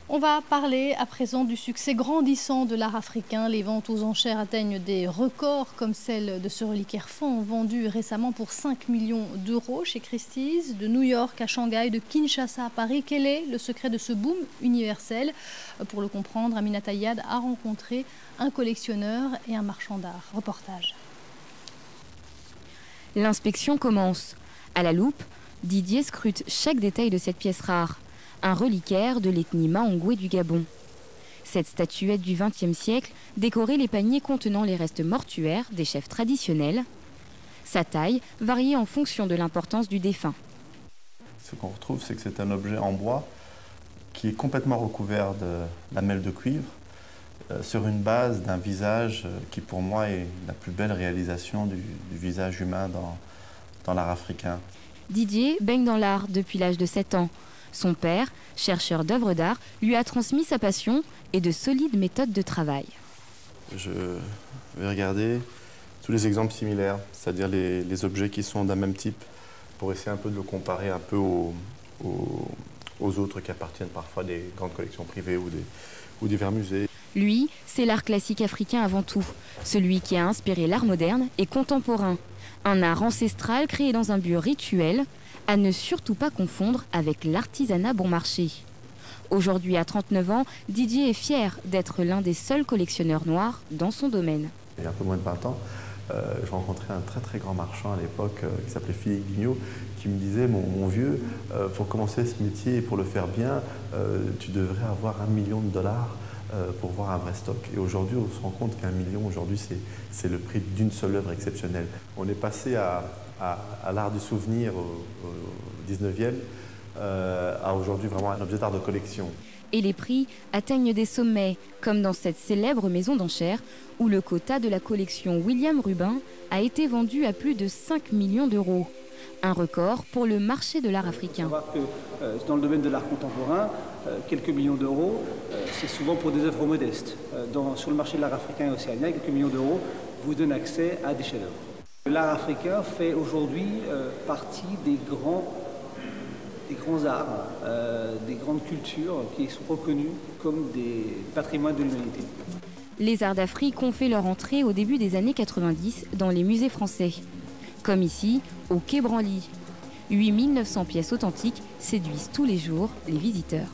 On va parler à présent du succès grandissant de l'art africain. Les ventes aux enchères atteignent des records comme celle de ce reliquaire fond vendu récemment pour 5 millions d'euros chez Christie's. De New York à Shanghai, de Kinshasa à Paris, quel est le secret de ce boom universel? Pour le comprendre, Aminata Yad a rencontré un collectionneur et un marchand d'art. Reportage. L'inspection commence. À la loupe, Didier scrute chaque détail de cette pièce rare. Un reliquaire de l'ethnie Mahongoué du Gabon. Cette statuette du XXe siècle décorait les paniers contenant les restes mortuaires des chefs traditionnels. Sa taille variait en fonction de l'importance du défunt. Ce qu'on retrouve, c'est que c'est un objet en bois qui est complètement recouvert de lamelles de cuivre sur une base d'un visage qui pour moi est la plus belle réalisation du visage humain dans l'art africain. Didier baigne dans l'art depuis l'âge de 7 ans. Son père, chercheur d'œuvres d'art, lui a transmis sa passion et de solides méthodes de travail. Je vais regarder tous les exemples similaires, c'est-à-dire les objets qui sont d'un même type, pour essayer un peu de le comparer un peu aux autres qui appartiennent parfois à des grandes collections privées ou divers musées. Lui, c'est l'art classique africain avant tout, celui qui a inspiré l'art moderne et contemporain. Un art ancestral créé dans un but rituel, à ne surtout pas confondre avec l'artisanat bon marché. Aujourd'hui, à 39 ans, Didier est fier d'être l'un des seuls collectionneurs noirs dans son domaine. Il y a un peu moins de 20 ans, je rencontrais un très très grand marchand à l'époque qui s'appelait Philippe Guignot, qui me disait « Mon vieux, pour commencer ce métier et pour le faire bien, tu devrais avoir $1 million pour voir un vrai stock. » Et aujourd'hui, on se rend compte qu'1 million, aujourd'hui, c'est le prix d'une seule œuvre exceptionnelle. On est passé à l'art du souvenir au 19e, à aujourd'hui vraiment un objet d'art de collection. Et les prix atteignent des sommets, comme dans cette célèbre maison d'enchères, où le quota de la collection William Rubin a été vendu à plus de 5 millions d'euros. Un record pour le marché de l'art africain. Il faut savoir que dans le domaine de l'art contemporain, quelques millions d'euros, c'est souvent pour des œuvres modestes. Sur le marché de l'art africain et océanien, quelques millions d'euros vous donnent accès à des chefs-d'œuvre. L'art africain fait aujourd'hui partie des grands arts, des grandes cultures qui sont reconnues comme des patrimoines de l'humanité. Les arts d'Afrique ont fait leur entrée au début des années 90 dans les musées français. Comme ici, au Quai Branly. 8 900 pièces authentiques séduisent tous les jours les visiteurs.